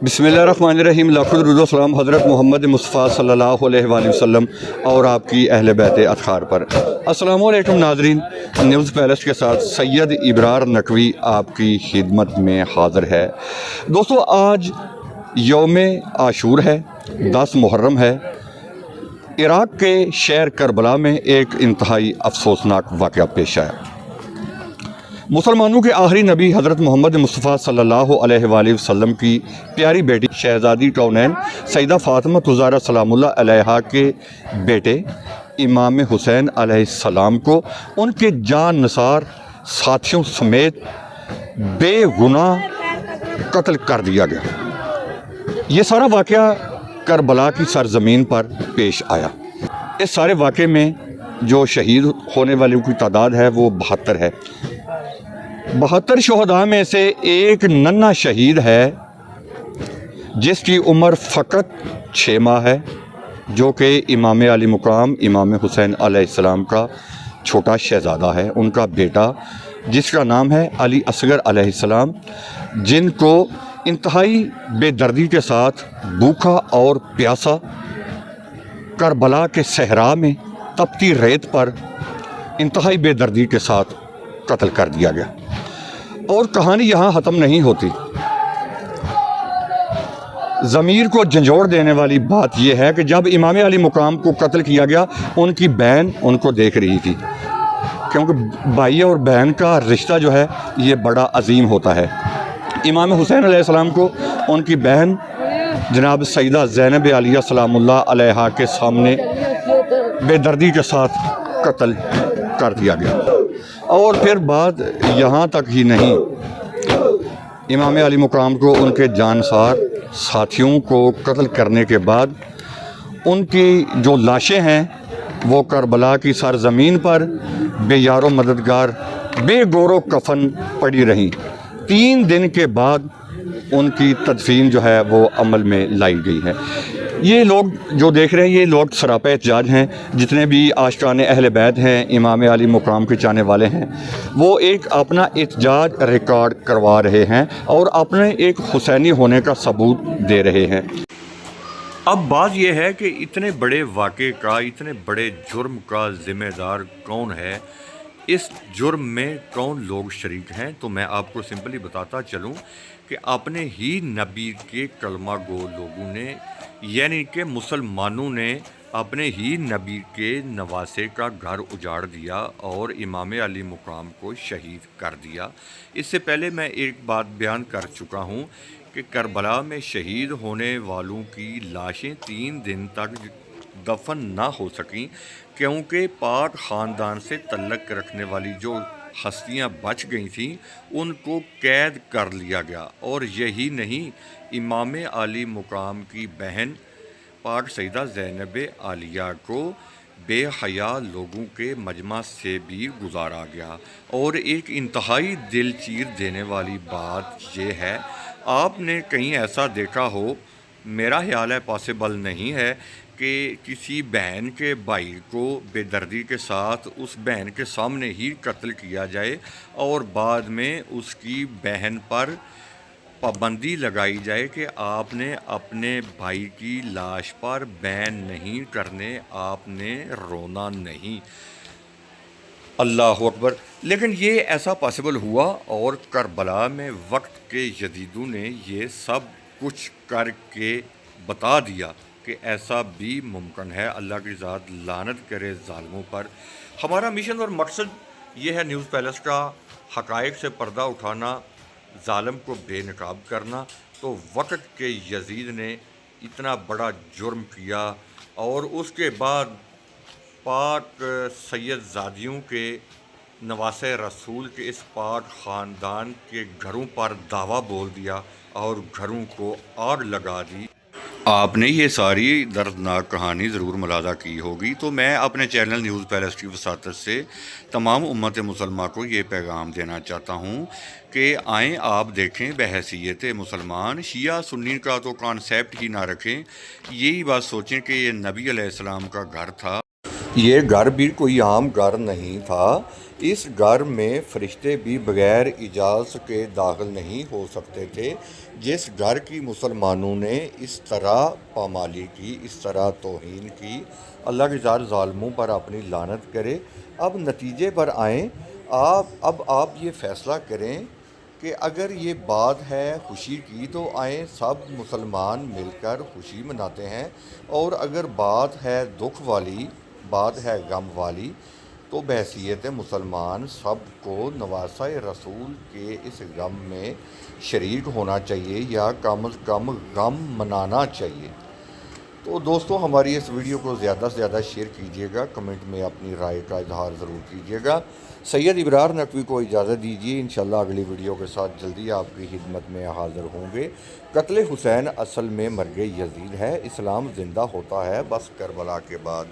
बिस्मिल्लाहिर्रहमानिर्रहीम। लाखों दुरूद व सलाम हज़रत मोहम्मद मुस्तफ़ा सल्लल्लाहु अलैहि वसल्लम और आपकी अहले बैत अतहार पर। अस्सलामु अलैकुम नाज़रीन, न्यूज़ पैलेस के साथ सैयद इब्रार नकवी आपकी खिदमत में हाज़िर है। दोस्तों, आज यौम आशूर है, 10 मुहर्रम है। इराक़ के शहर करबला में एक इंतहाई अफसोसनाक वाक़या पेश आया। मुसलमानों के आखिरी नबी हज़रत मोहम्मद मुस्तफ़ा सल्लल्लाहु अलैहि वसल्लम की प्यारी बेटी शहज़ादी कौनैन सैयदा फ़ातिमा ज़हरा सलामुल्लाह अलैहा के बेटे इमाम हुसैन अलैहिस्सलाम को उनके जान निसार साथियों समेत बेगुनाह कत्ल कर दिया गया। ये सारा वाक़या करबला की सरज़मीन पर पेश आया। इस सारे वाक़े में जो शहीद होने वालों की तादाद है वो 72 है। 72 शहदा में से एक नन्हा शहीद है जिसकी उम्र फ़कत 6 माह है, जो कि इमाम अली मुकाम इमाम हुसैन अलैहिस्सलाम का छोटा शहज़ादा है। उनका बेटा जिसका नाम है अली असगर अलैहिस्सलाम, जिनको इंतहाई बेदर्दी के साथ भूखा और प्यासा करबला के सहरा में तपती रेत पर इंतहाई बेदर्दी के साथ कत्ल कर दिया गया। और कहानी यहाँ ख़त्म नहीं होती। ज़मीर को झंझोड़ देने वाली बात यह है कि जब इमाम अली मुकाम को कत्ल किया गया, उनकी बहन उनको देख रही थी, क्योंकि भाई और बहन का रिश्ता जो है ये बड़ा अजीम होता है। इमाम हुसैन अलैहिस्सलाम को उनकी बहन जनाब सैयदा ज़ैनब आलिया सलामुल्लाह अलैहा के सामने बेदर्दी के साथ कत्ल कर दिया गया। और फिर बात यहाँ तक ही नहीं, इमाम अली मुकाम को उनके जानसार साथियों को कत्ल करने के बाद उनकी जो लाशें हैं वो करबला की सरज़मीन पर बेयारो मददगार बेगोरो कफन पड़ी रहीं। 3 दिन के बाद उनकी तदफीन जो है वो अमल में लाई गई है। ये लोग जो देख रहे हैं, ये लोग सरापा एहतजाज हैं। जितने भी आशिकान अहले बैत हैं, इमाम अली मुकाम के चाहने वाले हैं, वो एक अपना एहतजाज रिकॉर्ड करवा रहे हैं और अपने एक हुसैनी होने का सबूत दे रहे हैं। अब बात यह है कि इतने बड़े वाक़े का, इतने बड़े जुर्म का ज़िम्मेदार कौन है, इस जुर्म में कौन लोग शरीक हैं। तो मैं आपको सिंपली बताता चलूं कि अपने ही नबी के कलमा गो लोगों ने, यानी कि मुसलमानों ने अपने ही नबी के नवासे का घर उजाड़ दिया और इमाम अली मुकाम को शहीद कर दिया। इससे पहले मैं एक बात बयान कर चुका हूँ कि करबला में शहीद होने वालों की लाशें 3 दिन तक दफन ना हो सकें, क्योंकि पाक ख़ानदान से तल्लक रखने वाली जो हस्तियां बच गई थीं उनको कैद कर लिया गया। और यही नहीं, इमाम अली मुकाम की बहन पाक सैयदा ज़ैनब आलिया को बेहया लोगों के मजमा से भी गुजारा गया। और एक इंतहाई दिल चीर देने वाली बात यह है, आपने कहीं ऐसा देखा हो, मेरा ख्याल है पॉसिबल नहीं है कि किसी बहन के भाई को बेदर्दी के साथ उस बहन के सामने ही कत्ल किया जाए और बाद में उसकी बहन पर पाबंदी लगाई जाए कि आपने अपने भाई की लाश पर बैन नहीं करने, आपने रोना नहीं। अल्लाह अकबर। लेकिन ये ऐसा पॉसिबल हुआ और करबला में वक्त के यजीदों ने ये सब कुछ करके बता दिया कि ऐसा भी मुमकिन है। अल्लाह की ज़ात लानत करे ज़ालिमों पर। हमारा मिशन और मकसद ये है न्यूज़ पैलेस का हक़ाइक़ से पर्दा उठाना, ज़ालिम को बेनकाब करना। तो वक्त के यजीद ने इतना बड़ा जुर्म किया और उसके बाद पाक सैयदजादियों के नवासे रसूल के इस पाक ख़ानदान के घरों पर दावा बोल दिया और घरों को आग लगा दी। आपने ये सारी दर्दनाक कहानी ज़रूर मुलाज़ा की होगी। तो मैं अपने चैनल न्यूज़ पैलेस की वसातत से तमाम उम्मत मुसलमान को ये पैगाम देना चाहता हूँ कि आएँ आप देखें, बहैसियत मुसलमान शिया सुन्नी का तो कॉन्सेप्ट ही ना रखें। यही बात सोचें कि ये नबी अलैहिस्सलाम का घर था। ये घर भी कोई आम घर नहीं था, اس گھر میں فرشتے بھی بغیر اجازت کے داخل نہیں ہو سکتے تھے۔ جس گھر کی مسلمانوں نے اس طرح پامالی کی، اس طرح توہین کی، اللہ کے ظالموں پر اپنی لعنت کرے۔ اب نتیجے پر آئیں، اب آپ یہ فیصلہ کریں کہ اگر یہ بات ہے خوشی کی تو آئیں سب مسلمان مل کر خوشی مناتے ہیں، اور اگر بات ہے دکھ والی، بات ہے غم والی، تو بحیثیت مسلمان سب کو نواسہ رسول کے اس غم میں شریک ہونا چاہیے، یا کم از کم غم منانا چاہیے۔ تو دوستو، ہماری اس ویڈیو کو زیادہ سے زیادہ شیئر کیجیے گا، کمنٹ میں اپنی رائے کا اظہار ضرور کیجیے گا۔ سید ابرار نقوی کو اجازت دیجیے، انشاءاللہ اگلی ویڈیو کے ساتھ جلدی آپ کی خدمت میں حاضر ہوں گے۔ قتل حسین اصل میں مرگ یزید ہے، اسلام زندہ ہوتا ہے بس کربلا کے بعد۔